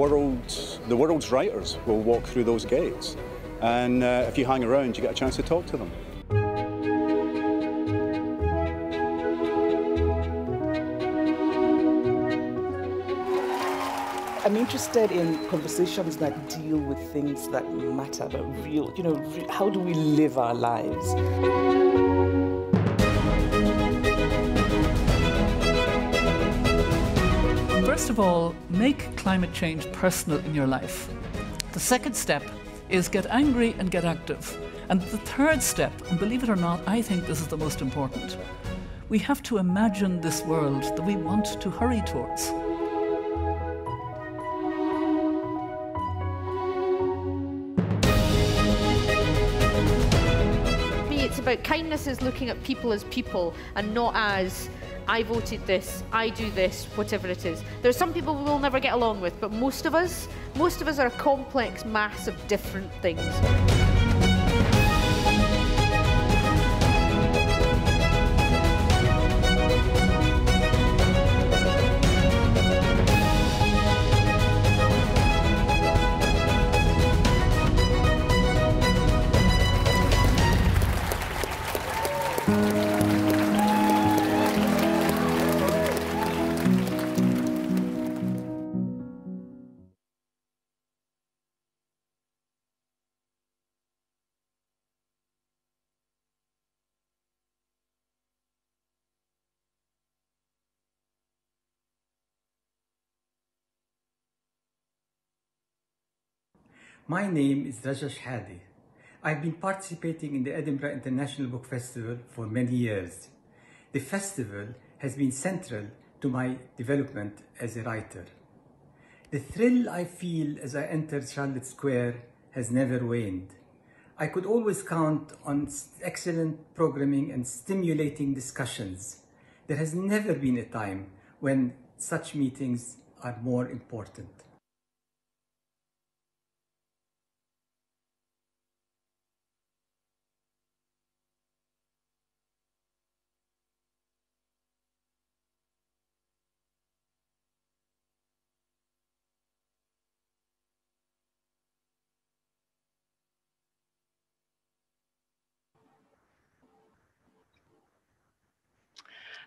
world's writers will walk through those gates. And if you hang around, you get a chance to talk to them. I'm interested in conversations that deal with things that matter, but real, how do we live our lives? First of all, make climate change personal in your life. The second step is get angry and get active. And the third step, and believe it or not, I think this is the most important. We have to imagine this world that we want to hurry towards. It's about kindness is looking at people as people and not as I voted this, I do this, whatever it is. There's some people we will never get along with, but most of us are a complex mass of different things. My name is Rajesh Hadi. I've been participating in the Edinburgh International Book Festival for many years. The festival has been central to my development as a writer. The thrill I feel as I enter Charlotte Square has never waned. I could always count on excellent programming and stimulating discussions. There has never been a time when such meetings are more important.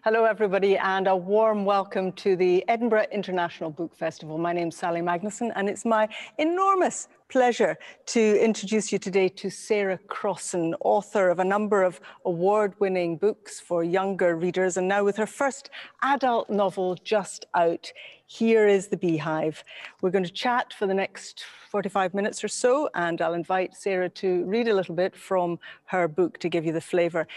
Hello, everybody, and a warm welcome to the Edinburgh International Book Festival. My name's Sally Magnusson, and it's my enormous pleasure to introduce you today to Sarah Crossan, author of a number of award-winning books for younger readers, and now with her first adult novel just out. Here is The Beehive. We're going to chat for the next 45 minutes or so, and I'll invite Sarah to read a little bit from her book to give you the flavour.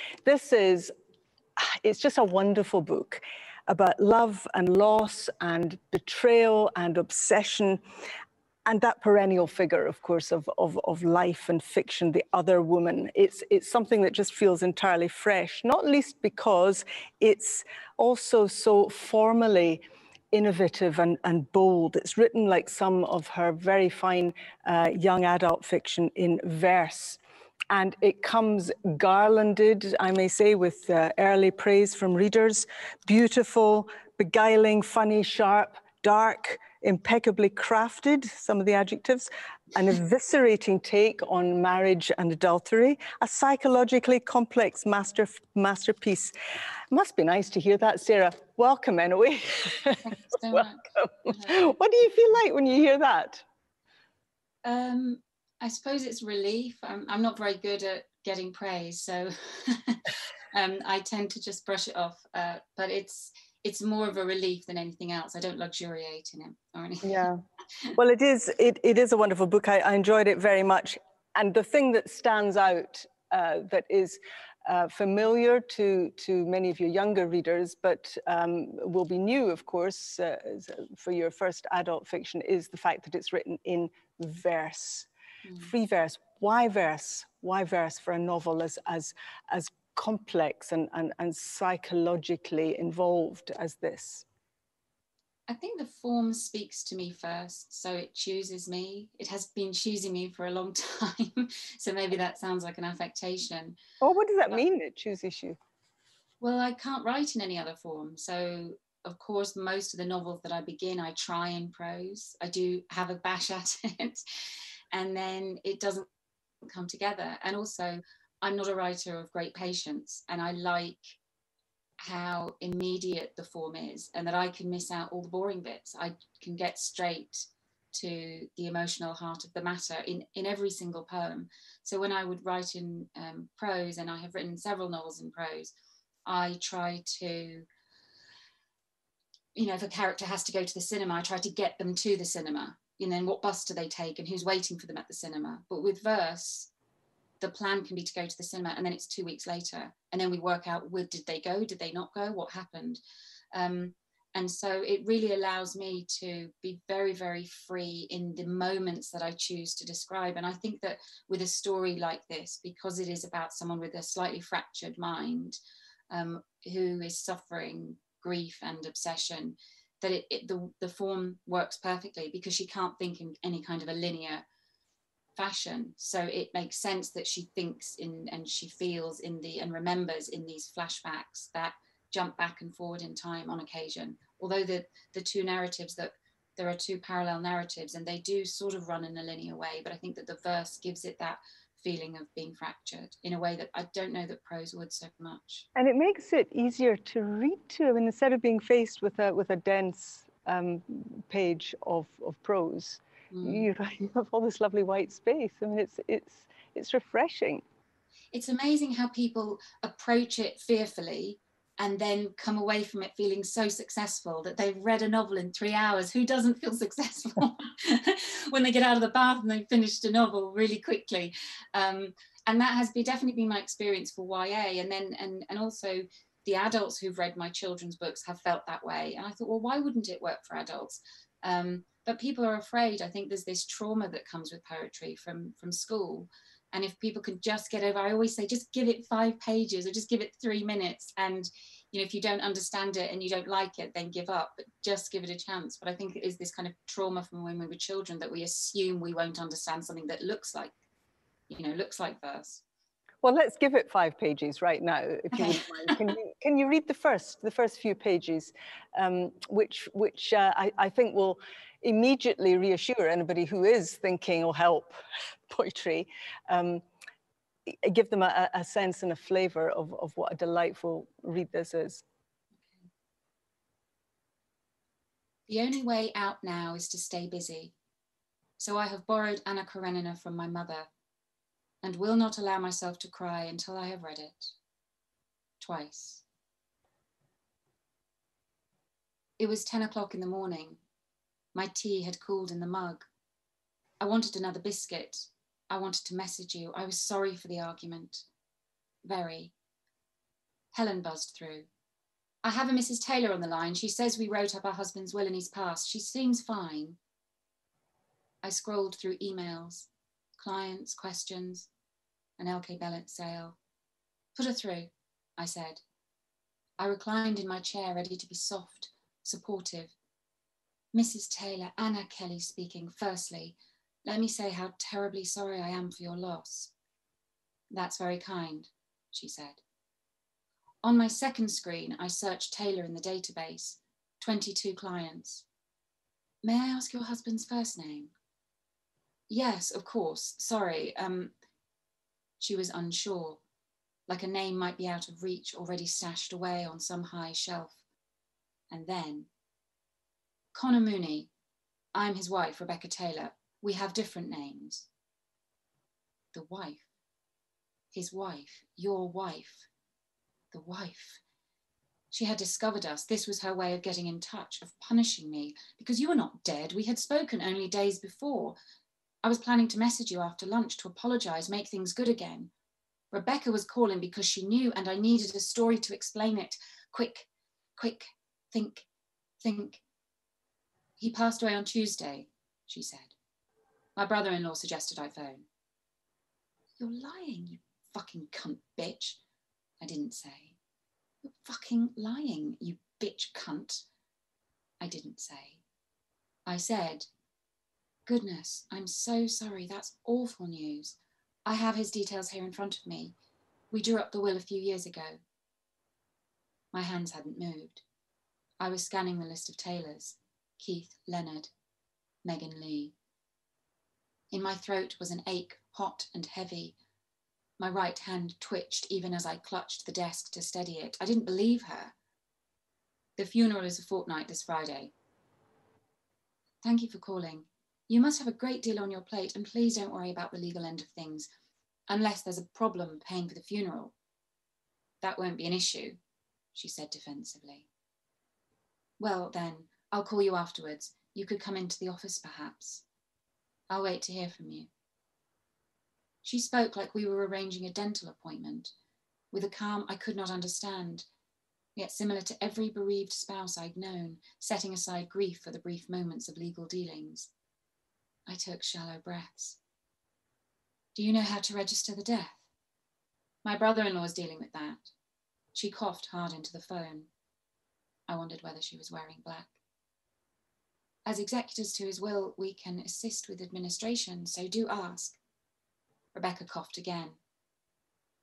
It's just a wonderful book about love and loss and betrayal and obsession and that perennial figure, of course, of life and fiction, the other woman. It's something that just feels entirely fresh, not least because it's also so formally innovative and bold. It's written like some of her very fine young adult fiction in verse. And it comes garlanded, I may say, with early praise from readers. Beautiful, beguiling, funny, sharp, dark, impeccably crafted, some of the adjectives, an eviscerating take on marriage and adultery, a psychologically complex masterpiece. Must be nice to hear that, Sarah. Welcome, anyway. Thanks so Welcome. much. What do you feel like when you hear that? I suppose it's relief. I'm not very good at getting praise, so I tend to just brush it off. But it's more of a relief than anything else. I don't luxuriate in it or anything. Yeah, well, it is a wonderful book. I enjoyed it very much. And the thing that stands out that is familiar to many of your younger readers, but will be new, of course, for your first adult fiction, is the fact that it's written in verse. Free verse. Why verse? Why verse for a novel as complex and psychologically involved as this? I think the form speaks to me first, so it chooses me. It has been choosing me for a long time, so maybe that sounds like an affectation. Oh, what does that mean, it chooses you? Well, I can't write in any other form, so of course, most of the novels that I begin, I try in prose. I do have a bash at it, and then it doesn't come together. And also, I'm not a writer of great patience, and I like how immediate the form is, and that I can miss out all the boring bits. I can get straight to the emotional heart of the matter in every single poem. So when I would write in prose, and I have written several novels in prose, I try to, you know, if a character has to go to the cinema, I try to get them to the cinema. And then what bus do they take and who's waiting for them at the cinema? But with verse, the plan can be to go to the cinema, and then it's 2 weeks later. And then we work out, did they go? Did they not go? What happened? And so it really allows me to be very, very free in the moments that I choose to describe. And I think that with a story like this, because it is about someone with a slightly fractured mind, who is suffering grief and obsession, that the form works perfectly, because she can't think in any kind of a linear fashion. So it makes sense that she thinks in, and she feels in and remembers in these flashbacks that jump back and forward in time on occasion. Although the two narratives, that there are two parallel narratives, and they do sort of run in a linear way, but I think that the verse gives it that feeling of being fractured in a way that I don't know that prose would so much. And it makes it easier to read to. I mean, instead of being faced with a dense page of prose, you have all this lovely white space. I mean, it's refreshing. It's amazing how people approach it fearfully and then come away from it feeling so successful that they've read a novel in 3 hours. Who doesn't feel successful when they get out of the bath and they've finished a novel really quickly? And that has definitely been my experience for YA. And then, and also the adults who've read my children's books have felt that way. And I thought, well, why wouldn't it work for adults? But people are afraid. I think there's this trauma that comes with poetry from school. And if people could just get over, I always say, just give it 5 pages or just give it 3 minutes. And, you know, if you don't understand it and you don't like it, then give up, but just give it a chance. But I think it is this kind of trauma from when we were children, that we assume we won't understand something that looks like, you know, looks like verse. Well, let's give it 5 pages right now, if you wouldn't mind. Can you read the first few pages, which I think will immediately reassure anybody who is thinking, oh, help, poetry, give them a sense and a flavor of what a delightful read this is. The only way out now is to stay busy. So I have borrowed Anna Karenina from my mother, and will not allow myself to cry until I have read it. Twice. It was 10 o'clock in the morning. My tea had cooled in the mug. I wanted another biscuit. I wanted to message you. I was sorry for the argument. Very. Helen buzzed through. I have a Mrs. Taylor on the line. She says we wrote up our husband's will and he's passed. She seems fine. I scrolled through emails, clients, questions, an LK Bellett sale. Put her through, I said. I reclined in my chair, ready to be soft, supportive. Mrs. Taylor, Anna Kelly speaking. Firstly, let me say how terribly sorry I am for your loss. That's very kind, she said. On my second screen, I searched Taylor in the database, 22 clients. May I ask your husband's first name? Yes, of course, sorry. She was unsure, like a name might be out of reach, already stashed away on some high shelf. And then, Connor Mooney, I'm his wife, Rebecca Taylor. We have different names. The wife, his wife, your wife, the wife. She had discovered us. This was her way of getting in touch, of punishing me, because you were not dead. We had spoken only days before. I was planning to message you after lunch to apologize, make things good again. Rebecca was calling because she knew, and I needed a story to explain it. Quick, quick, think. He passed away on Tuesday, she said. My brother-in-law suggested I phone. You're lying, you fucking cunt bitch. I didn't say. You're fucking lying, you bitch cunt. I didn't say. I said, goodness, I'm so sorry. That's awful news. I have his details here in front of me. We drew up the will a few years ago. My hands hadn't moved. I was scanning the list of tailors: Keith, Leonard, Megan Lee. In my throat was an ache, hot and heavy. My right hand twitched even as I clutched the desk to steady it. I didn't believe her. The funeral is a fortnight this Friday. Thank you for calling. You must have a great deal on your plate, and please don't worry about the legal end of things, unless there's a problem paying for the funeral. That won't be an issue, she said defensively. Well, then, I'll call you afterwards. You could come into the office, perhaps. I'll wait to hear from you. She spoke like we were arranging a dental appointment, with a calm I could not understand, yet similar to every bereaved spouse I'd known, setting aside grief for the brief moments of legal dealings. I took shallow breaths. Do you know how to register the death? My brother-in-law is dealing with that. She coughed hard into the phone. I wondered whether she was wearing black. As executors to his will, we can assist with administration, so do ask. Rebecca coughed again.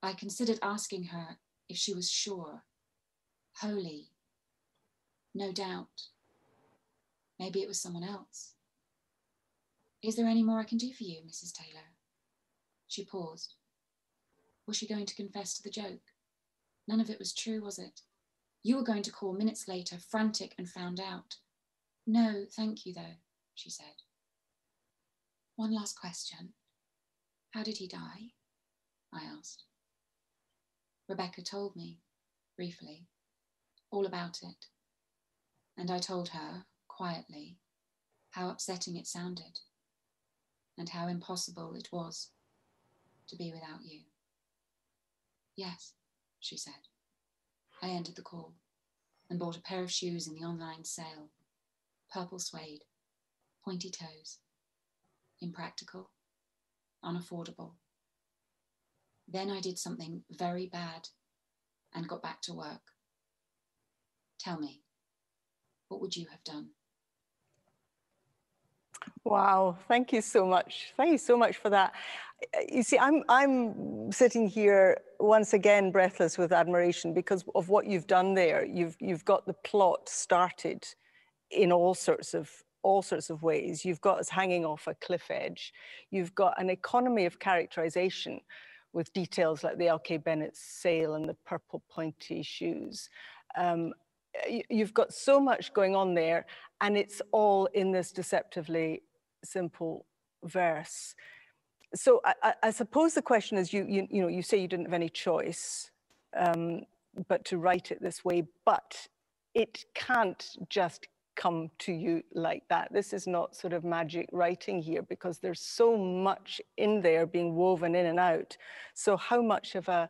I considered asking her if she was sure. Holy. No doubt. Maybe it was someone else. Is there any more I can do for you, Mrs. Taylor? She paused. Was she going to confess to the joke? None of it was true, was it? You were going to call minutes later, frantic, and found out. No, thank you, though, she said. One last question. How did he die? I asked. Rebecca told me, briefly, all about it. And I told her, quietly, how upsetting it sounded, and how impossible it was to be without you. Yes, she said. I ended the call and bought a pair of shoes in the online sale. Purple suede, pointy toes. Impractical, unaffordable. Then I did something very bad and got back to work. Tell me, what would you have done? Wow, thank you so much. Thank you so much for that. You see, I'm sitting here once again breathless with admiration because of what you've done there. You've got the plot started in all sorts of ways. You've got us hanging off a cliff edge. You've got an economy of characterization with details like the LK Bennett's sale and the purple pointy shoes. You've got so much going on there, and it's all in this deceptively simple verse. So I suppose the question is, you say you didn't have any choice but to write it this way, but it can't just come to you like that. This is not sort of magic writing here, because there's so much in there being woven in and out. So how much of a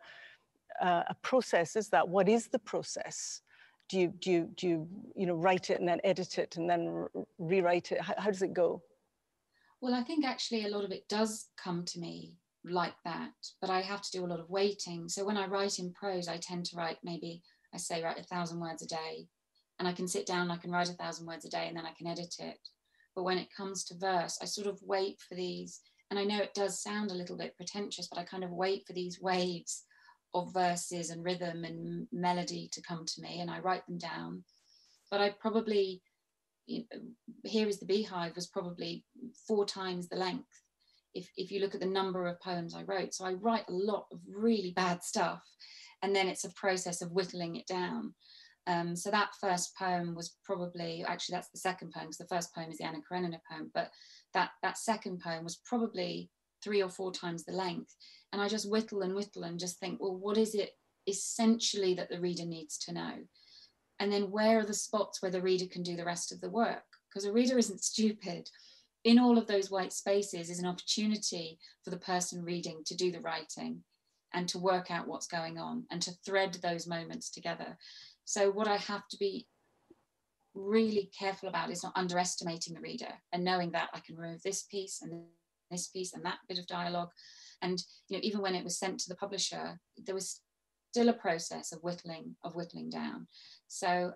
process is that? What is the process? Do you write it and then edit it and then rewrite it? How does it go? Well, I think actually a lot of it does come to me like that, but I have to do a lot of waiting. So when I write in prose, I tend to write write 1,000 words a day, and I can sit down, I can write 1,000 words a day, and then I can edit it. But when it comes to verse, I sort of wait for these, and I know it does sound a little bit pretentious, but I kind of wait for these waves of verses and rhythm and melody to come to me, and I write them down. But I probably, Here is the Beehive was probably 4 times the length if you look at the number of poems I wrote. So I write a lot of really bad stuff, and then it's a process of whittling it down. So that first poem was probably, actually that's the second poem, because the first poem is the Anna Karenina poem, but that second poem was probably 3 or 4 times the length. And I just whittle and just think, well, what is it essentially that the reader needs to know? And then where are the spots where the reader can do the rest of the work? Because a reader isn't stupid. In all of those white spaces is an opportunity for the person reading to do the writing and to work out what's going on and to thread those moments together. So what I have to be really careful about is not underestimating the reader and knowing that I can remove this piece and that bit of dialogue. And even when it was sent to the publisher, there was still a process of whittling down. So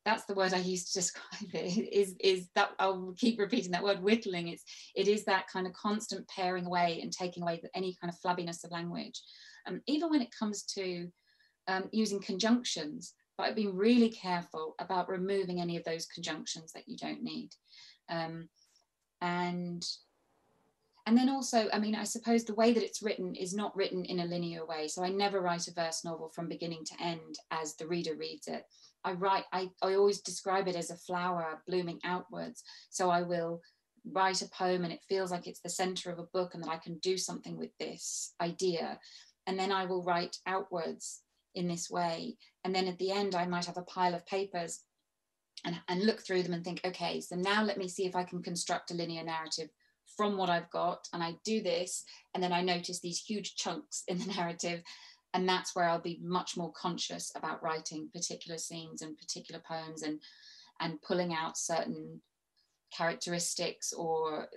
that's the word I use to describe it, is that I'll keep repeating that word, whittling. It is that kind of constant paring away and taking away any kind of flabbiness of language. Even when it comes to using conjunctions, but I've been really careful about removing any of those conjunctions that you don't need. And then also, I mean, I suppose the way that it's written is not written in a linear way. So I never write a verse novel from beginning to end as the reader reads it. I always describe it as a flower blooming outwards. So I will write a poem and it feels like it's the center of a book and that I can do something with this idea. And then I will write outwards in this way. And then at the end, I might have a pile of papers and look through them and think, okay, so now let me see if I can construct a linear narrative from what I've got. And I do this, and then I notice these huge chunks in the narrative. And that's where I'll be much more conscious about writing particular scenes and particular poems and pulling out certain characteristics or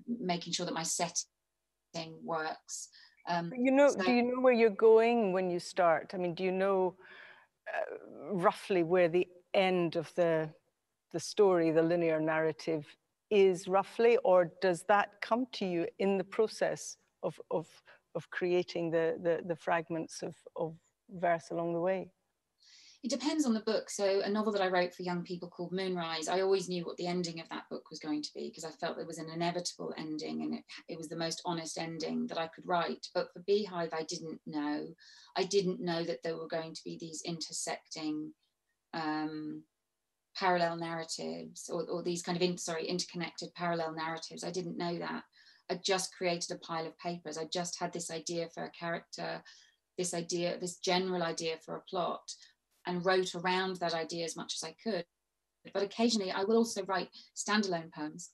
making sure that my setting works. Do you know where you're going when you start? I mean, do you know roughly where the end of the story, the linear narrative is roughly, or does that come to you in the process of creating the fragments of verse along the way? It depends on the book. So a novel that I wrote for young people called Moonrise, I always knew what the ending of that book was going to be because I felt there was an inevitable ending and it was the most honest ending that I could write. But for Beehive, I didn't know. I didn't know that there were going to be these intersecting parallel narratives or these kind of interconnected parallel narratives. I didn't know that. I just created a pile of papers. I just had this idea for a character, this general idea for a plot, and wrote around that idea as much as I could. But occasionally I will also write standalone poems.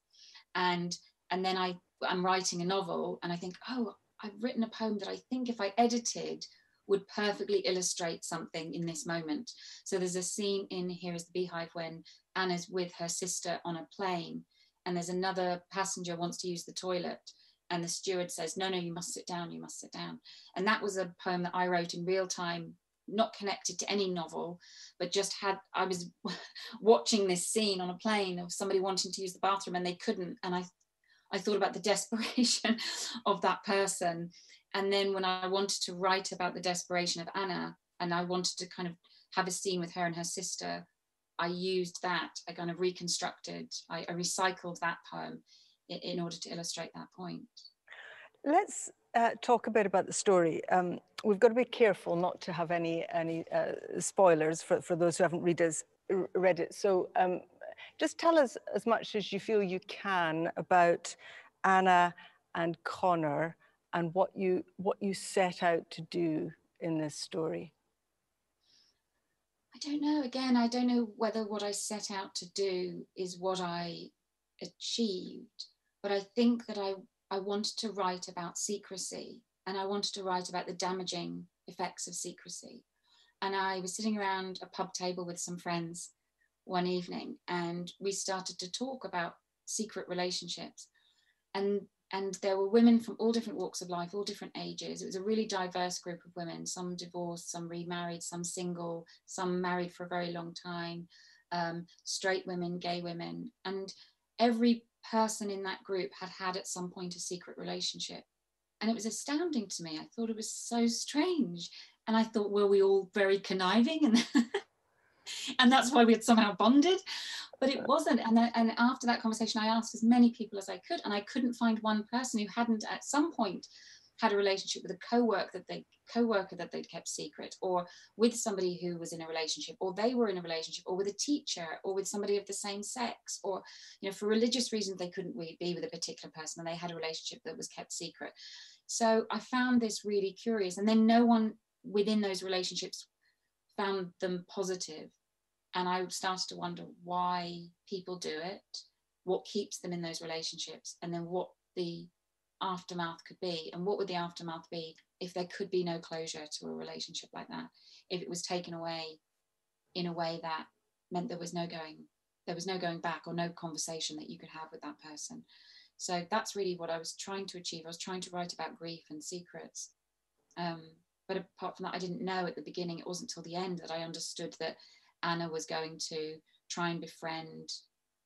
And then I'm writing a novel and I think, oh, I've written a poem that I think if I edited would perfectly illustrate something in this moment. So there's a scene in Here is the Beehive when Anna's with her sister on a plane and there's another passenger wants to use the toilet and the steward says, no, you must sit down, you must sit down. And that was a poem that I wrote in real time, not connected to any novel, but I was watching this scene on a plane of somebody wanting to use the bathroom and they couldn't. And I thought about the desperation of that person. And then when I wanted to write about the desperation of Anna and I wanted to kind of have a scene with her and her sister, I used that, I kind of reconstructed, I recycled that poem in order to illustrate that point. Let's talk a bit about the story. We've got to be careful not to have any spoilers for those who haven't read it. So just tell us as much as you feel you can about Anna and Connor and what you set out to do in this story. I don't know. Again, I don't know whether what I set out to do is what I achieved, but I think that I wanted to write about secrecy and I wanted to write about the damaging effects of secrecy. And I was sitting around a pub table with some friends one evening and we started to talk about secret relationships. And there were women from all different walks of life, all different ages. It was a really diverse group of women, some divorced, some remarried, some single, some married for a very long time, straight women, gay women. And every person in that group had at some point a secret relationship. And it was astounding to me. I thought it was so strange. And I thought, were we all very conniving? And that's why we had somehow bonded. But it wasn't. And after that conversation, I asked as many people as I could, and I couldn't find one person who hadn't at some point had a relationship with a co-worker that they'd kept secret, or with somebody who was in a relationship, or they were in a relationship, or with a teacher, or with somebody of the same sex, or for religious reasons they couldn't be with a particular person and they had a relationship that was kept secret. So I found this really curious, and then no one within those relationships found them positive. And I started to wonder why people do it, what keeps them in those relationships, and then what the aftermath could be. And what would the aftermath be if there could be no closure to a relationship like that, if it was taken away in a way that meant there was no going back or no conversation that you could have with that person. So that's really what I was trying to achieve. I was trying to write about grief and secrets. But apart from that, I didn't know at the beginning, it wasn't till the end that I understood that Anna was going to try and befriend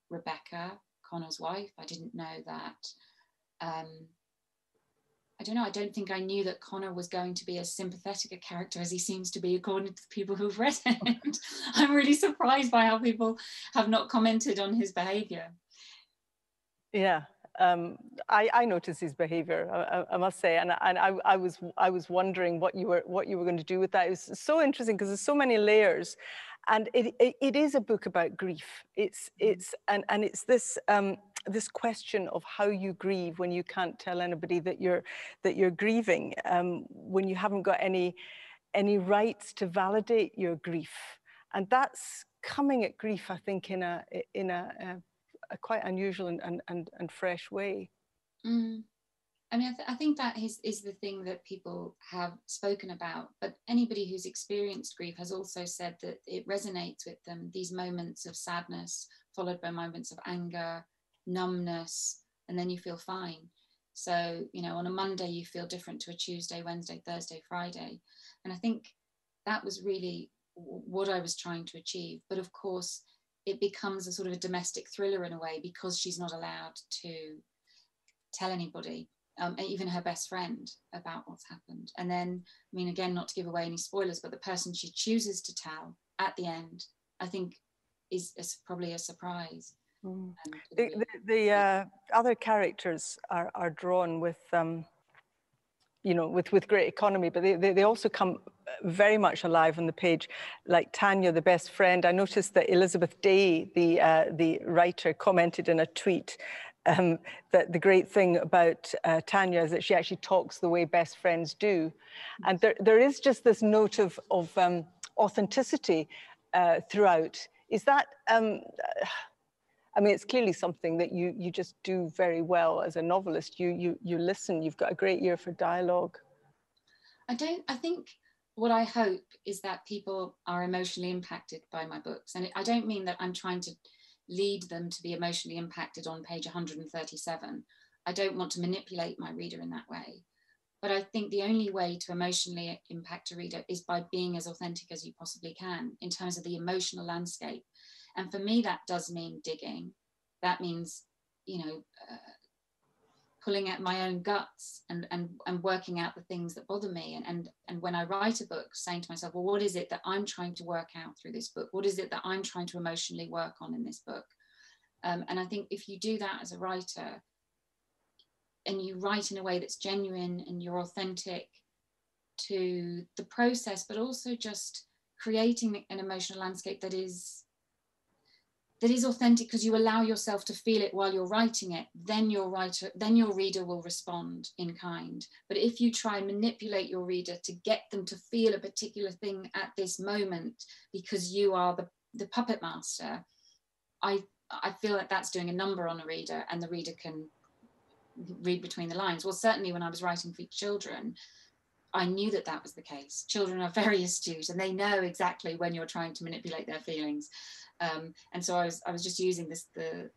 Rebecca, Connor's wife. I didn't know that I don't know, I don't think I knew that Connor was going to be as sympathetic a character as he seems to be according to the people who've read it. I'm really surprised by how people have not commented on his behaviour. Yeah, I noticed his behaviour, I must say, and I was wondering what you were going to do with that. It was so interesting because there's so many layers, and it is a book about grief. It's this this question of how you grieve when you can't tell anybody that you're grieving, when you haven't got any rights to validate your grief, and that's coming at grief, I think, in a quite unusual and fresh way. I mean, I think that is the thing that people have spoken about, but anybody who's experienced grief has also said that it resonates with them, these moments of sadness followed by moments of anger, numbness, and then you feel fine. So, you know, on a Monday you feel different to a Tuesday, Wednesday, Thursday, Friday. And I think that was really what I was trying to achieve. But of course, it becomes a sort of a domestic thriller in a way, because she's not allowed to tell anybody, even her best friend, about what's happened. And then, I mean, again, not to give away any spoilers, but the person she chooses to tell at the end, I think, is probably a surprise. The other characters are drawn with, you know, with great economy, but they also come very much alive on the page, like Tanya, the best friend. I noticed that Elizabeth Day, the writer, commented in a tweet that the great thing about Tanya is that she actually talks the way best friends do. And there is just this note of authenticity throughout. Is that, I mean, it's clearly something that you just do very well as a novelist. You listen, you've got a great ear for dialogue. I think what I hope is that people are emotionally impacted by my books. And I don't mean that I'm trying to lead them to be emotionally impacted on page 137. I don't want to manipulate my reader in that way. But I think the only way to emotionally impact a reader is by being as authentic as you possibly can in terms of the emotional landscape. And for me, that does mean digging. That means, you know, pulling at my own guts and working out the things that bother me. And when I write a book, saying to myself, well, what is it that I'm trying to work out through this book? What is it that I'm trying to emotionally work on in this book? And I think if you do that as a writer, and you write in a way that's genuine and you're authentic to the process, but also just creating an emotional landscape that is authentic because you allow yourself to feel it while you're writing it, then your reader will respond in kind. But if you try and manipulate your reader to get them to feel a particular thing at this moment because you are the puppet master, I feel like that's doing a number on a reader, and the reader can read between the lines. Well, certainly when I was writing for children, I knew that was the case. Children are very astute and they know exactly when you're trying to manipulate their feelings. And so I was just using the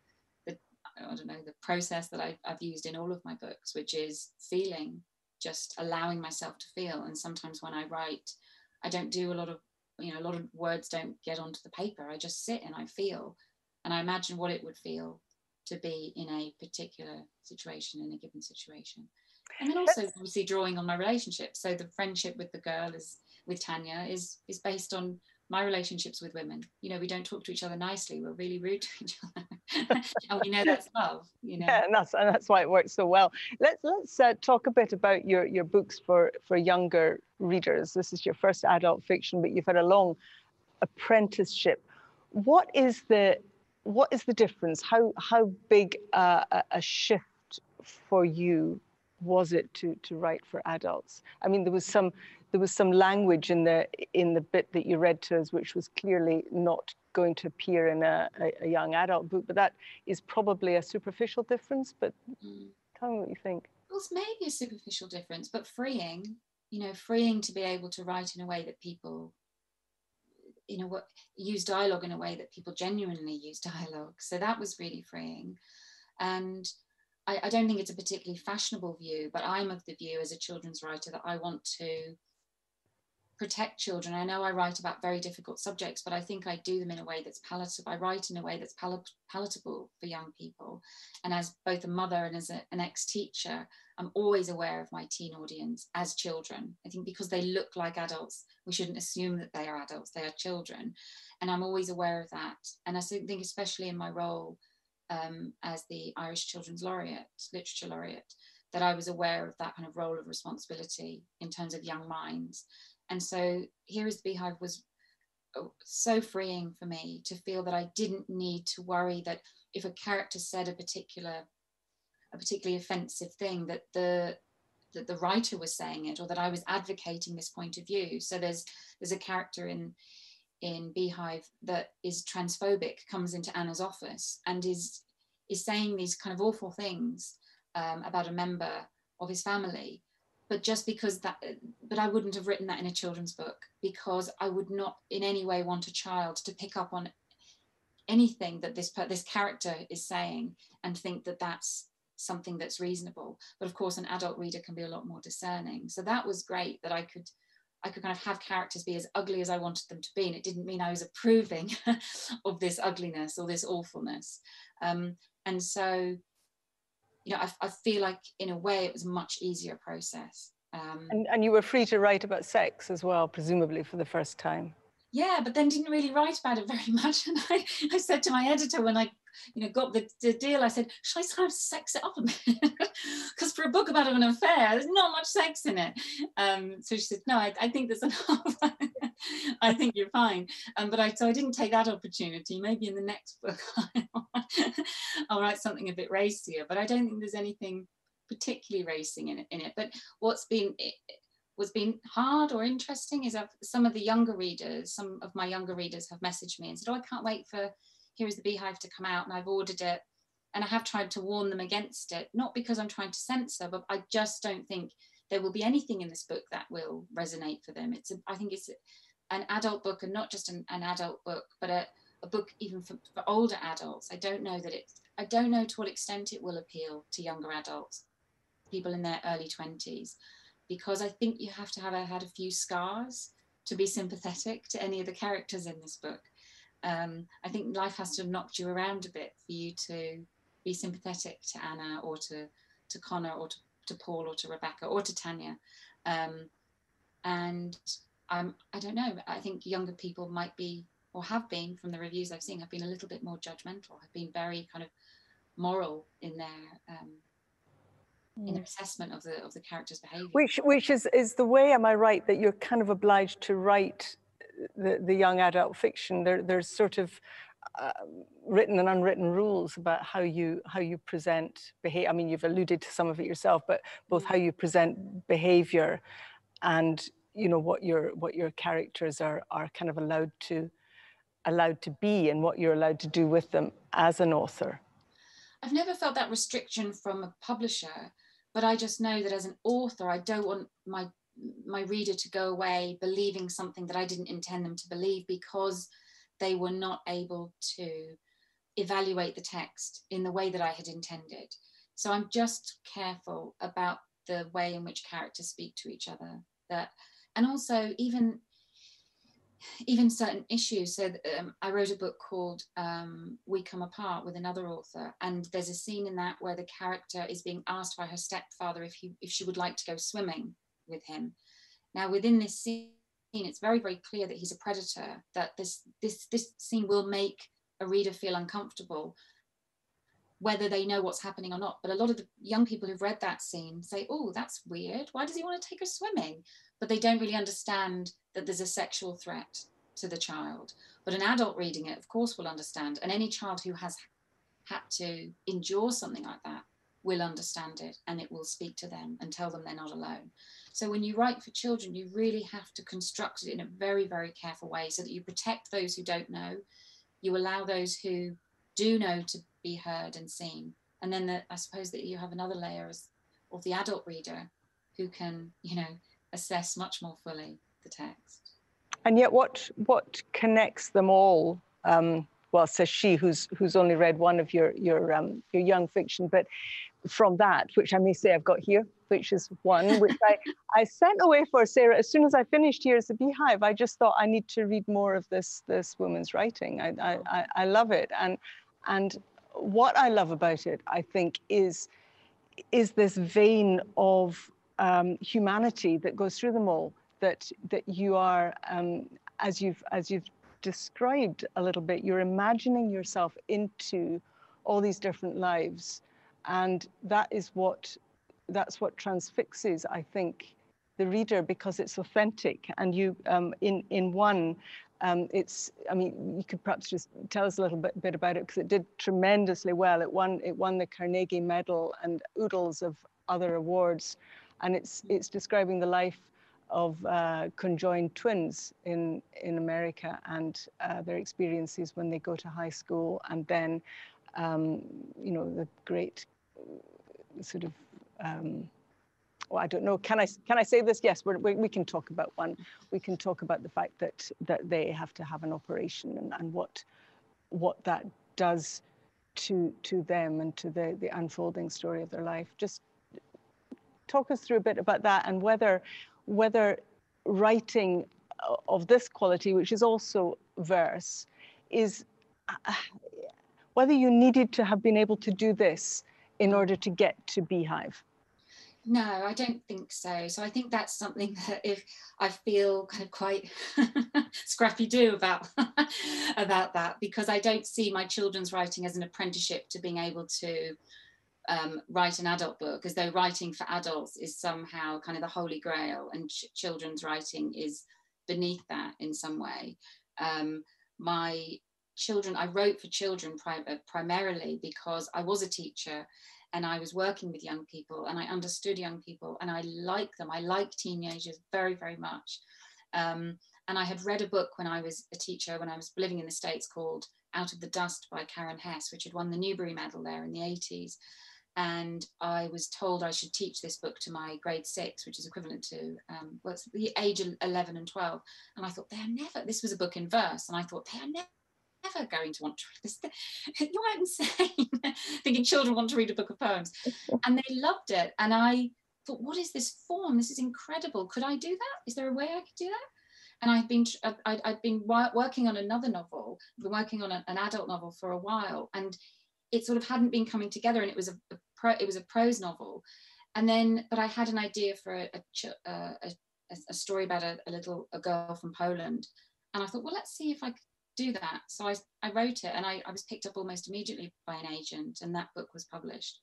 I don't know, the process that I've used in all of my books, which is feeling, just allowing myself to feel. And sometimes when I write, I don't do a lot of words don't get onto the paper. I just sit and I feel, and I imagine what it would feel to be in a particular situation, in a given situation. And then also obviously drawing on my relationship. So the friendship with the girl with Tanya is based on my relationships with women. You know, we don't talk to each other nicely. We're really rude to each other. And we know that's love, you know. Yeah, and that's why it works so well. Let's talk a bit about your books for younger readers. This is your first adult fiction, but you've had a long apprenticeship. What is the difference? How big a shift for you was it to write for adults? I mean, there was some language in the bit that you read to us, which was clearly not going to appear in a young adult book, but that is probably a superficial difference. But tell me what you think. Well, it's maybe a superficial difference, but freeing, you know, freeing to be able to write in a way that people, you know, use dialogue in a way that people genuinely use dialogue. So that was really freeing. And I don't think it's a particularly fashionable view, but I'm of the view as a children's writer that I want to protect children. I know I write about very difficult subjects, but I think I do them in a way that's palatable. I write in a way that's palatable for young people. And as both a mother and as an ex-teacher, I'm always aware of my teen audience as children. I think because they look like adults, we shouldn't assume that they are adults, they are children. And I'm always aware of that. And I think especially in my role as the Irish Children's Laureate, Literature Laureate, that I was aware of that kind of role of responsibility in terms of young minds. And so Here is the Beehive was so freeing for me to feel that I didn't need to worry that if a character said a particularly offensive thing, that the writer was saying it, or that I was advocating this point of view. So there's a character in Beehive that is transphobic, comes into Anna's office and is saying these kind of awful things about a member of his family. But just because but I wouldn't have written that in a children's book, because I would not in any way want a child to pick up on anything that this character is saying and think that that's something that's reasonable. But of course, an adult reader can be a lot more discerning. So that was great, that I could kind of have characters be as ugly as I wanted them to be, and it didn't mean I was approving of this ugliness or this awfulness. And so, you know, I feel like in a way it was a much easier process. And you were free to write about sex as well, presumably for the first time. Yeah, but then didn't really write about it very much. And I said to my editor when I got the deal, I said, shall I kind of sex it up a bit? Because for a book about an affair, there's not much sex in it. So she said, no, I think there's enough. I think you're fine. So I didn't take that opportunity. Maybe in the next book, I'll write something a bit racier, but I don't think there's anything particularly racing in it. But what's been hard or interesting is some of my younger readers have messaged me and said, oh, I can't wait for Here is the Beehive to come out, and I've ordered it. And I have tried to warn them against it, not because I'm trying to censor, but I just don't think there will be anything in this book that will resonate for them. I think it's an adult book, and not just an adult book, but a book even for older adults. I don't know to what extent it will appeal to younger adults, people in their early 20s, because I think you have to have had a few scars to be sympathetic to any of the characters in this book. I think life has to have knocked you around a bit for you to be sympathetic to Anna, or to Connor, or to Paul, or to Rebecca, or to Tanya. And I don't know, I think younger people might be, or have been, from the reviews I've seen, have been a little bit more judgmental, have been very kind of moral in their assessment of the character's behaviour. Which is the way, am I right, that you're kind of obliged to write the young adult fiction? There's sort of written and unwritten rules about how you present behavior. I mean, you've alluded to some of it yourself, but both how you present behavior and what your characters are kind of allowed to be, and what you're allowed to do with them as an author. I've never felt that restriction from a publisher, but I just know that as an author, I don't want my reader to go away believing something that I didn't intend them to believe, because they were not able to evaluate the text in the way that I had intended. So I'm just careful about the way in which characters speak to each other, and also even certain issues. So I wrote a book called We Come Apart with another author, and there's a scene in that where the character is being asked by her stepfather if she would like to go swimming with him. Now, within this scene, it's very, very clear that he's a predator, that this scene will make a reader feel uncomfortable, whether they know what's happening or not. But a lot of the young people who've read that scene say, oh, that's weird. Why does he want to take her swimming? But they don't really understand that there's a sexual threat to the child. But an adult reading it, of course, will understand. And any child who has had to endure something like that will understand it, and it will speak to them and tell them they're not alone. So when you write for children, you really have to construct it in a very, very careful way so that you protect those who don't know. You allow those who do know to be heard and seen. And then I suppose that you have another layer of the adult reader who can, assess much more fully the text. And yet what connects them all, well, says she who's only read one of your young fiction, but from that, which I may say I've got here, which is one, which I sent away for Sarah. As soon as I finished Here is the Beehive, I just thought I need to read more of this woman's writing. I love it. And what I love about it, I think, is this vein of humanity that goes through them all, that you are, as you've described a little bit, you're imagining yourself into all these different lives. And that's what transfixes, I think, the reader, because it's authentic. And you, in one, it's, I mean, you could perhaps just tell us a little bit about it, because it did tremendously well. It won the Carnegie Medal and oodles of other awards. And it's describing the life of conjoined twins in America, and their experiences when they go to high school, and then you know, the great sort of well, I don't know, can I say this? Yes, we can talk about one. We can talk about the fact that they have to have an operation, and what that does to them and to the unfolding story of their life. Just talk us through a bit about that, and whether writing of this quality, which is also verse, is whether you needed to have been able to do this in order to get to Beehive. No, I don't think so. So I think that's something that, if I feel kind of quite scrappy-do about about that, because I don't see my children's writing as an apprenticeship to being able to write an adult book, as though writing for adults is somehow kind of the holy grail, and children's writing is beneath that in some way. My children, I wrote for children primarily because I was a teacher, and I was working with young people, and I understood young people, and I like them. I like teenagers very, very much. And I had read a book when I was a teacher, when I was living in the States, called Out of the Dust by Karen Hess, which had won the Newbery Medal there in the 80s. And I was told I should teach this book to my grade 6, which is equivalent to what's the age of 11 and 12. And I thought, they are never, this was a book in verse, and I thought, they are never going to want to read this. You're insane, thinking children want to read a book of poems. And they loved it. And I thought, what is this form? This is incredible. Could I do that? Is there a way I could do that? And I'd been working on another novel. I've been working on an adult novel for a while, and it sort of hadn't been coming together. And it was a prose novel. And then, but I had an idea for a story about a girl from Poland. And I thought, well, let's see if I could do that. So I wrote it, and I was picked up almost immediately by an agent, and that book was published.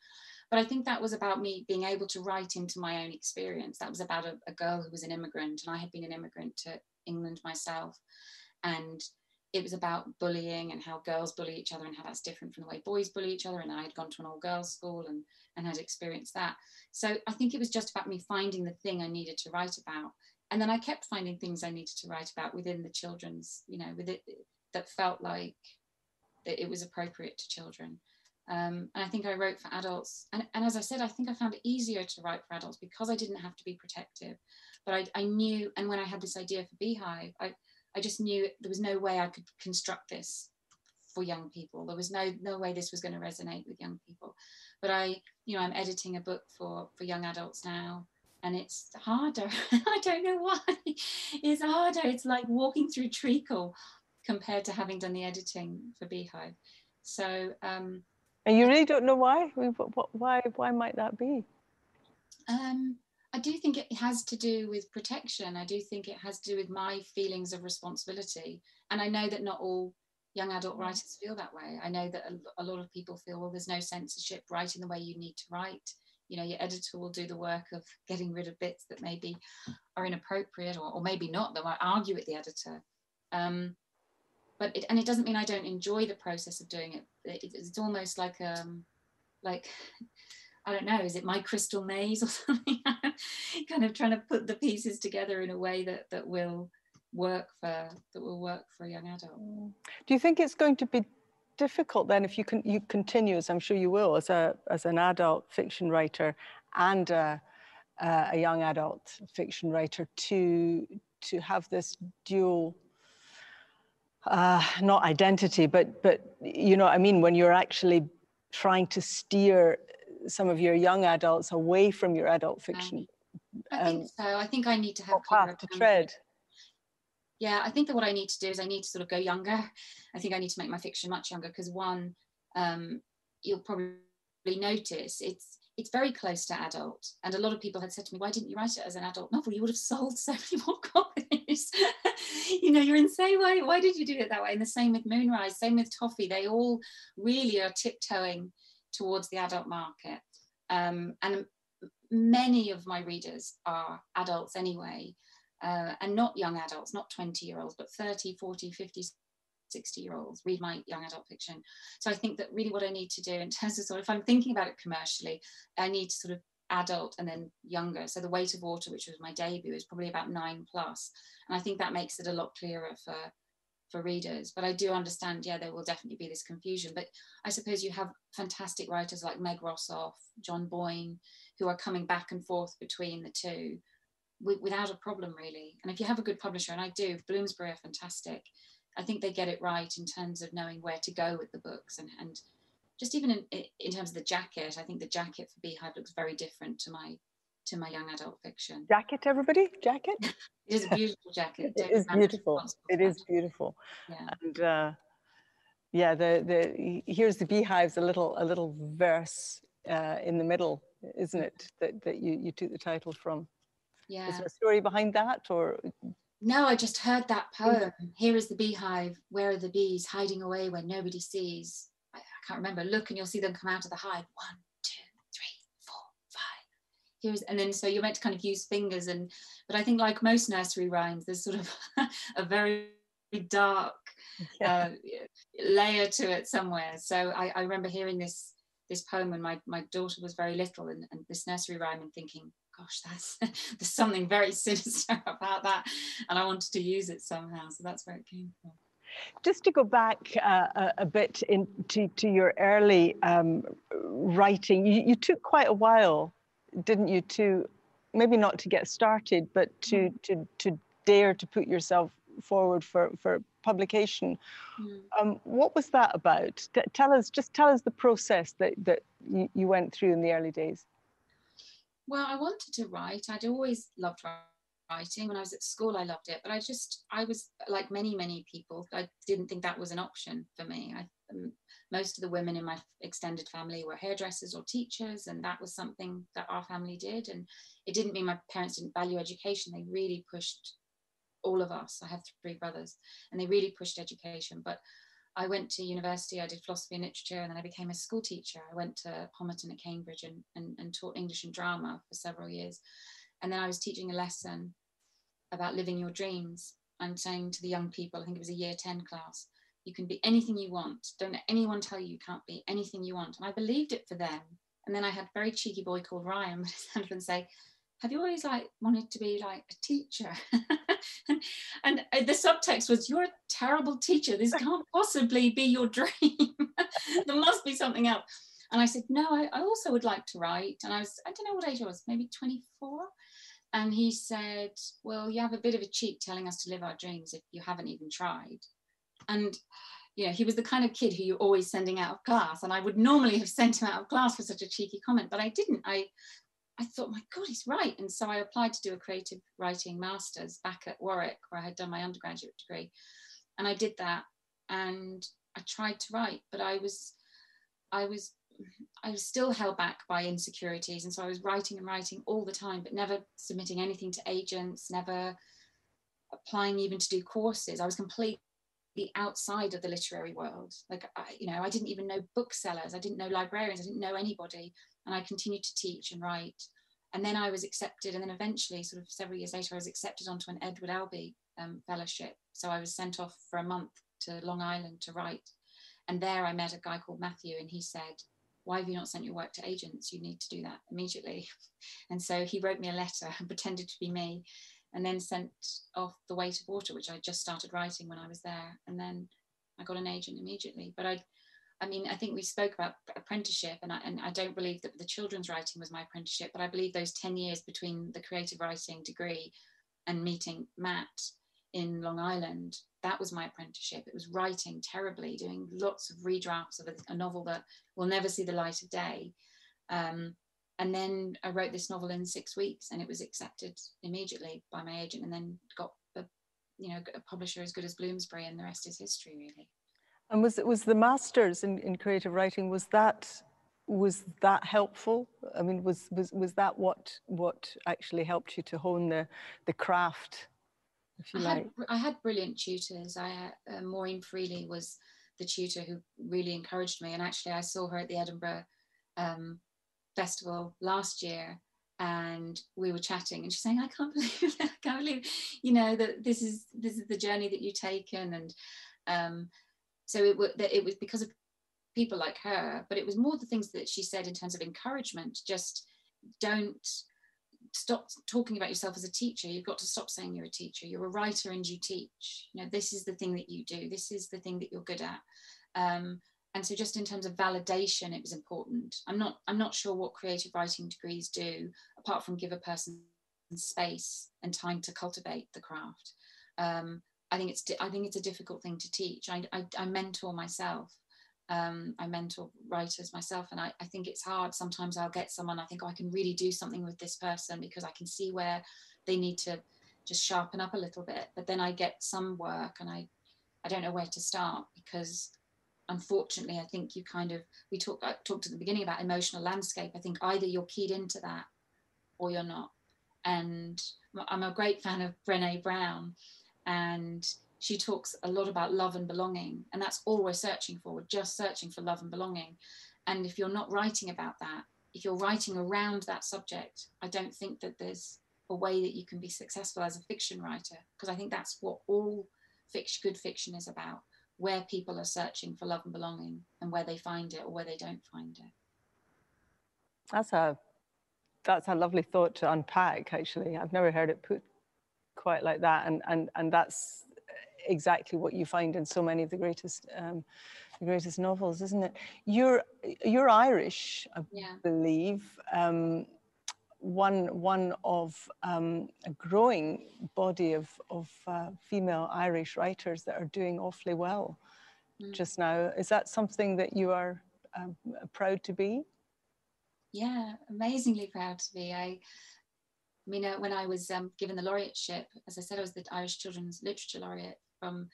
But I think that was about me being able to write into my own experience. That was about a girl who was an immigrant, and I had been an immigrant to England myself. And it was about bullying, and how girls bully each other, and how that's different from the way boys bully each other. And I had gone to an all-girls school and had experienced that. So I think it was just about me finding the thing I needed to write about. And then I kept finding things I needed to write about within the children's, you know, with it, that felt like that it was appropriate to children. And I think I wrote for adults. And as I said, I think I found it easier to write for adults because I didn't have to be protective. But I knew, and when I had this idea for Beehive, I just knew there was no way I could construct this for young people. There was no way this was going to resonate with young people. But I'm editing a book for young adults now, and it's harder. I don't know why. It's harder. It's like walking through treacle compared to having done the editing for Beehive. So, and you really don't know why? Why might that be? I do think it has to do with protection. I do think it has to do with my feelings of responsibility. And I know that not all young adult writers feel that way. I know that a lot of people feel, well, there's no censorship, writing the way you need to write. You know, your editor will do the work of getting rid of bits that maybe are inappropriate, or maybe not. They might argue with the editor. But it doesn't mean I don't enjoy the process of doing it. It's almost like I don't know, is it my crystal maze or something? Kind of trying to put the pieces together in a way that will work for a young adult. Do you think it's going to be difficult then, if you continue, as I'm sure you will, as an adult fiction writer and a young adult fiction writer, to have this dual, not identity, but you know what I mean, when you're actually trying to steer some of your young adults away from your adult fiction. I think so. I think I need to have path to tread. Yeah, I think that what I need to do is I need to sort of go younger. I think I need to make my fiction much younger because one, you'll probably notice it's very close to adult. And a lot of people had said to me, why didn't you write it as an adult novel? You would have sold so many more copies. You know, you're insane. Why did you do it that way? And the same with Moonrise, same with Toffee. They all really are tiptoeing towards the adult market. And many of my readers are adults anyway. And not young adults, not 20-year-olds, but 30, 40, 50, 60-year-olds read my young adult fiction. So I think that really what I need to do in terms of sort of, if I'm thinking about it commercially, I need to sort of adult and then younger. So The Weight of Water, which was my debut, is probably about 9+. And I think that makes it a lot clearer for readers. But I do understand, yeah, there will definitely be this confusion. But I suppose you have fantastic writers like Meg Rossoff, John Boyne, who are coming back and forth between the two without a problem, really. And if you have a good publisher, and I do, Bloomsbury are fantastic, I think they get it right in terms of knowing where to go with the books. And just even in terms of the jacket, I think the jacket for Beehive looks very different to my young adult fiction. Jacket, everybody? Jacket? It is a beautiful jacket. It is beautiful. It is beautiful. Yeah. And here's the Beehives, a little verse in the middle, isn't it? That you took the title from. Yeah. Is there a story behind that, or? No, I just heard that poem. Here is the beehive. Where are the bees hiding away when nobody sees? I can't remember. Look, and you'll see them come out of the hive. 1, 2, 3, 4, 5. And then so you're meant to kind of use fingers, but I think like most nursery rhymes, there's sort of a very dark layer to it somewhere. So I remember hearing this poem when my daughter was very little, and this nursery rhyme, and thinking, gosh, there's something very sinister about that, and I wanted to use it somehow. So that's where it came from. Just to go back a bit to your early writing, you took quite a while, didn't you, to maybe not to get started, but to dare to put yourself forward for publication. What was that about? Tell us the process that you went through in the early days. Well, I wanted to write. I'd always loved writing. When I was at school, I loved it. But I was like many people. I didn't think that was an option for me. Most of the women in my extended family were hairdressers or teachers, and that was something that our family did. And it didn't mean my parents didn't value education. They really pushed all of us. I have 3 brothers, and they really pushed education. But I went to university, I did philosophy and literature, and then I became a school teacher. I went to Homerton at Cambridge and taught English and drama for several years. And then I was teaching a lesson about living your dreams. I'm saying to the young people, I think it was a year 10 class, you can be anything you want. Don't let anyone tell you can't be anything you want. And I believed it for them. And then I had a very cheeky boy called Ryan stand up and say, have you always wanted to be like a teacher? and the subtext was, you're a terrible teacher. This can't possibly be your dream. There must be something else. And I said, no, I also would like to write. And I don't know what age I was, maybe 24. And he said, well, you have a bit of a cheek telling us to live our dreams if you haven't even tried. And he was the kind of kid who you're always sending out of class. And I would normally have sent him out of class for such a cheeky comment, but I didn't. I thought, my God, he's right. And so I applied to do a creative writing master's back at Warwick, where I had done my undergraduate degree. And I did that, and I tried to write, but I was still held back by insecurities. And so I was writing all the time, but never submitting anything to agents, never applying even to do courses. I was completely outside of the literary world. I didn't even know booksellers. I didn't know librarians. I didn't know anybody. And I continued to teach and write. And then I was accepted. And then eventually, sort of several years later, I was accepted onto an Edward Albee fellowship. So I was sent off for a month to Long Island to write. And there I met a guy called Matthew, and he said, why have you not sent your work to agents? You need to do that immediately. And so he wrote me a letter and pretended to be me, and then sent off The Weight of Water, which I just started writing when I was there. And then I got an agent immediately. But I think we spoke about apprenticeship, and I don't believe that the children's writing was my apprenticeship, but I believe those 10 years between the creative writing degree and meeting Matt in Long Island, that was my apprenticeship. It was writing terribly, doing lots of redrafts of a novel that will never see the light of day. And then I wrote this novel in 6 weeks, and it was accepted immediately by my agent, and then got a publisher as good as Bloomsbury, and the rest is history, really. And was the masters in creative writing, was that helpful? I mean, was that what actually helped you to hone the craft, if you like? I had brilliant tutors. Maureen Freely was the tutor who really encouraged me, and actually I saw her at the Edinburgh festival last year, and we were chatting, and she's saying, I can't believe that this is the journey that you've taken. And so it was because of people like her, but it was more the things that she said in terms of encouragement. Just don't stop talking about yourself as a teacher. You've got to stop saying you're a teacher. You're a writer and you teach. This is the thing that you do. This is the thing that you're good at. And so just in terms of validation, it was important. I'm not sure what creative writing degrees do, apart from give a person space and time to cultivate the craft. I think it's a difficult thing to teach. I mentor myself. I mentor writers myself, and I think it's hard. Sometimes I'll get someone, I think, I can really do something with this person because I can see where they need to just sharpen up a little bit. But then I get some work and I don't know where to start, because unfortunately, I think I talked at the beginning about emotional landscape. I think either you're keyed into that or you're not. And I'm a great fan of Brené Brown, and she talks a lot about love and belonging, and that's all we're searching for. We're just searching for love and belonging. And if you're not writing about that, if you're writing around that subject, I don't think that there's a way that you can be successful as a fiction writer, because I think that's what all good fiction is about, where people are searching for love and belonging and where they find it or where they don't find it. That's a lovely thought to unpack, actually. I've never heard it put quite like that, and that's exactly what you find in so many of the greatest novels, isn't it? You're Irish, I believe. One of a growing body of female Irish writers that are doing awfully well just now. Is that something that you are proud to be? Yeah, amazingly proud to be. I mean, when I was given the laureateship, as I said, I was the Irish Children's Literature Laureate from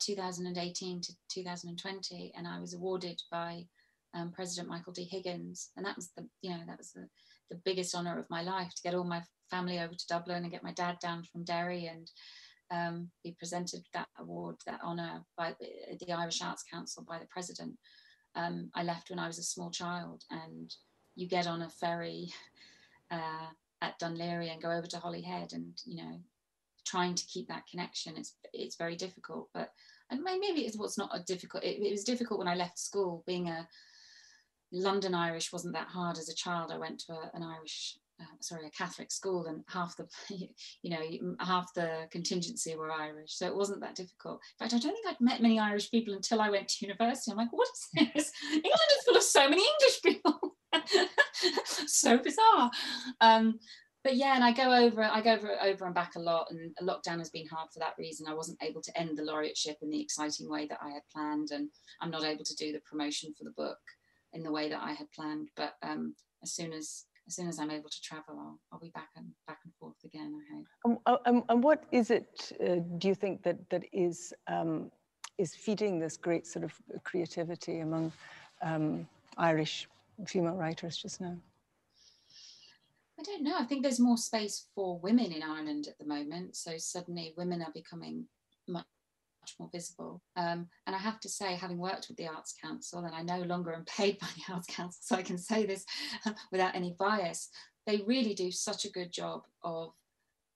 2018 to 2020, and I was awarded by President Michael D. Higgins, and that was the biggest honour of my life, to get all my family over to Dublin and get my dad down from Derry and be presented that award, that honour by the Irish Arts Council, by the President. I left when I was a small child, and you get on a ferry at Dunleary and go over to Holyhead, and trying to keep that connection, it's very difficult. But and maybe it was not a difficult. It was difficult when I left school. Being a London Irish wasn't that hard as a child. I went to a Catholic school, and half the contingency were Irish, so it wasn't that difficult. In fact, I don't think I'd met many Irish people until I went to university. I'm like, what is this? England is full of so many English people. So bizarre. But yeah, and I go over and back a lot, and lockdown has been hard for that reason. I wasn't able to end the laureateship in the exciting way that I had planned, and I'm not able to do the promotion for the book in the way that I had planned. But as soon as I'm able to travel, I'll be back and forth again, I hope. And what is it, do you think, that is feeding this great sort of creativity among Irish female writers just now? I don't know. I think there's more space for women in Ireland at the moment. So suddenly women are becoming much more visible. And I have to say, having worked with the Arts Council, and I no longer am paid by the Arts Council, so I can say this without any bias, they really do such a good job of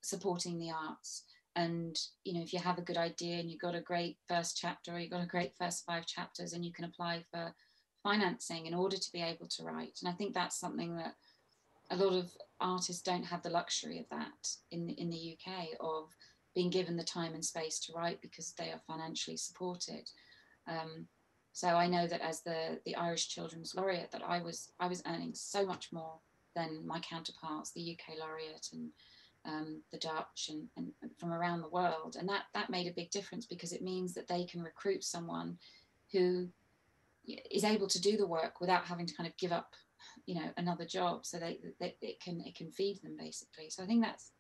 supporting the arts. And, if you have a good idea and you've got a great first chapter, or you've got a great first 5 chapters, and you can apply for financing in order to be able to write. And I think that's something that a lot of artists don't have the luxury of that in the UK, of being given the time and space to write because they are financially supported. So I know that as the Irish Children's Laureate, that I was earning so much more than my counterparts, the UK Laureate and the Dutch and from around the world. And that made a big difference, because it means that they can recruit someone who is able to do the work without having to kind of give up you know, another job, so that it can feed them, basically. So I think that's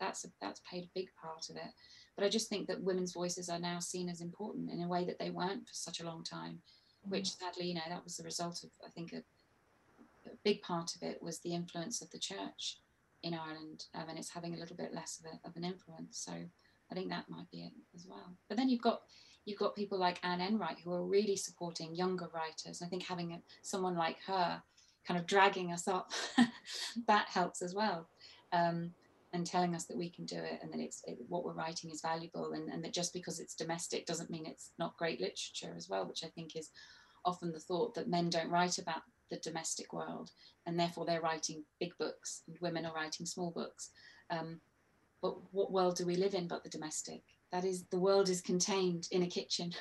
played a big part of it. But I just think that women's voices are now seen as important in a way that they weren't for such a long time, which sadly, you know, that was the result of, I think, a big part of it was the influence of the church in Ireland, and it's having a little bit less of an influence. So I think that might be it as well. But then you've got people like Anne Enright who are really supporting younger writers. I think having someone like her kind of dragging us up, that helps as well, and telling us that we can do it, and that what we're writing is valuable, and that just because it's domestic doesn't mean it's not great literature as well, which I think is often the thought, that men don't write about the domestic world and therefore they're writing big books and women are writing small books. But what world do we live in but the domestic? That is, the world is contained in a kitchen.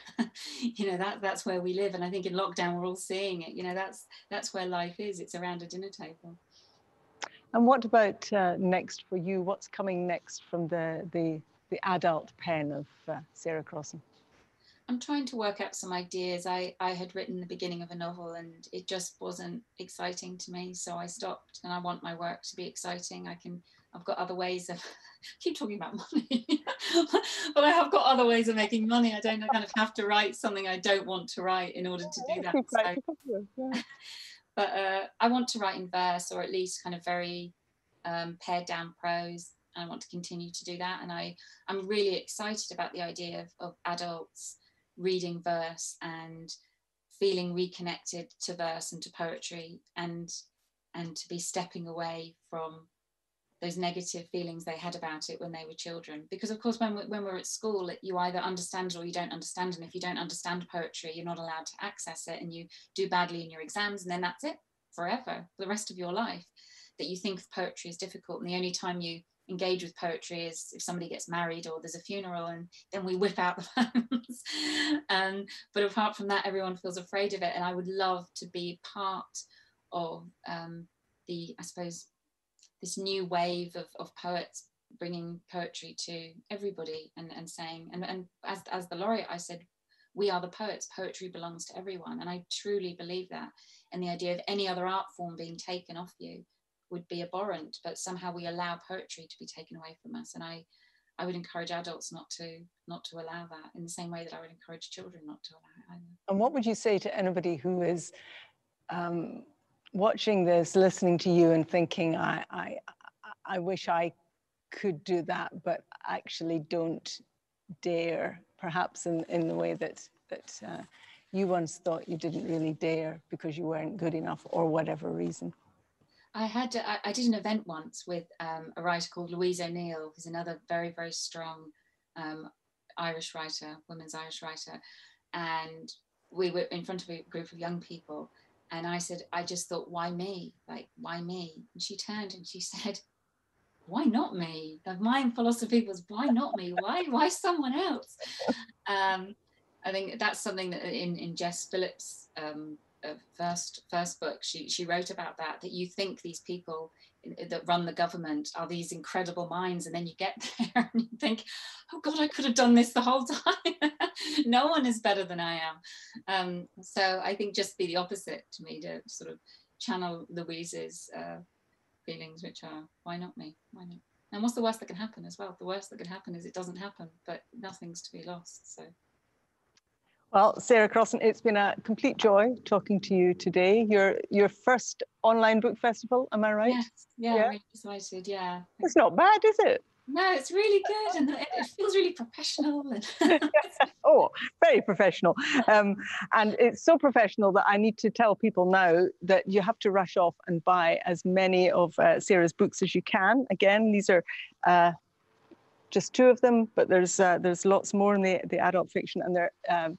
You know, that's where we live. And I think in lockdown we're all seeing it. You know, that's where life is. It's around a dinner table. And what about next for you? What's coming next from the adult pen of Sarah Crossan? I'm trying to work out some ideas. I had written the beginning of a novel and it just wasn't exciting to me, so I stopped, and I want my work to be exciting. I've got other ways of, I keep talking about money, but I have got other ways of making money. I don't kind of have to write something I don't want to write in order to do that. So, but I want to write in verse, or at least kind of very pared down prose. I want to continue to do that, and I'm really excited about the idea of adults reading verse and feeling reconnected to verse and to poetry, and to be stepping away from those negative feelings they had about it when they were children. Because of course when we're at school, you either understand it or you don't understand, and if you don't understand poetry, you're not allowed to access it, and you do badly in your exams, and then that's it forever, for the rest of your life, that you think of poetry as difficult, and the only time you engage with poetry is if somebody gets married or there's a funeral, and then we whip out the poems. But apart from that, everyone feels afraid of it, and I would love to be part of I suppose, this new wave of poets bringing poetry to everybody, and saying, and as the laureate, I said, we are the poets, poetry belongs to everyone, and I truly believe that. And the idea of any other art form being taken off you would be abhorrent, but somehow we allow poetry to be taken away from us, and I would encourage adults not to allow that, in the same way that I would encourage children not to allow it either. And what would you say to anybody who is watching this, listening to you, and thinking, I wish I could do that, but actually don't dare, perhaps in the way that you once thought you didn't really dare because you weren't good enough, or whatever reason? I did an event once with a writer called Louise O'Neill, who's another very, very strong Irish writer, women's Irish writer. And we were in front of a group of young people. And I said, I just thought, why me? Like, why me? And she turned and she said, why not me? Like, my philosophy was, why not me? Why someone else? I think that's something that in Jess Phillips' first book, she wrote about that you think these people that run the government are these incredible minds, and then you get there and you think, oh God, I could have done this the whole time. No one is better than I am. So I think just be the opposite to me, to sort of channel Louise's feelings, which are, why not me? Why not? And what's the worst that can happen as well? The worst that can happen is it doesn't happen, but nothing's to be lost. So. Well, Sarah Crossan, it's been a complete joy talking to you today. Your first online book festival, am I right? Yes, yeah. I'm really excited, yeah. It's not bad, is it? No, it's really good, and it feels really professional. Oh, very professional. And it's so professional that I need to tell people now that you have to rush off and buy as many of Sarah's books as you can. Again, these are just two of them, but there's lots more in the adult fiction and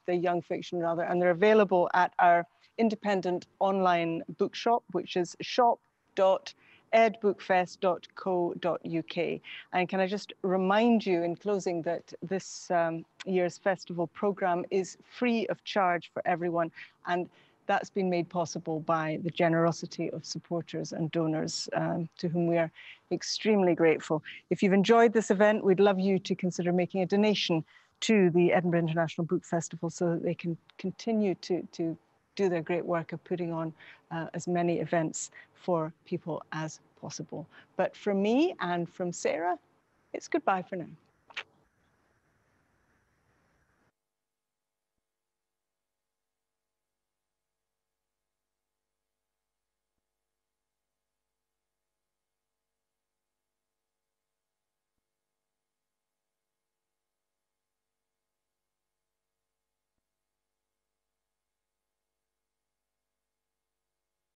the young fiction rather, and they're available at our independent online bookshop, which is shop.edbookfest.co.uk. And can I just remind you in closing that this year's festival programme is free of charge for everyone, and that's been made possible by the generosity of supporters and donors, to whom we are extremely grateful. If you've enjoyed this event, we'd love you to consider making a donation to the Edinburgh International Book Festival so that they can continue to do their great work of putting on as many events for people as possible. But from me and from Sarah, it's goodbye for now.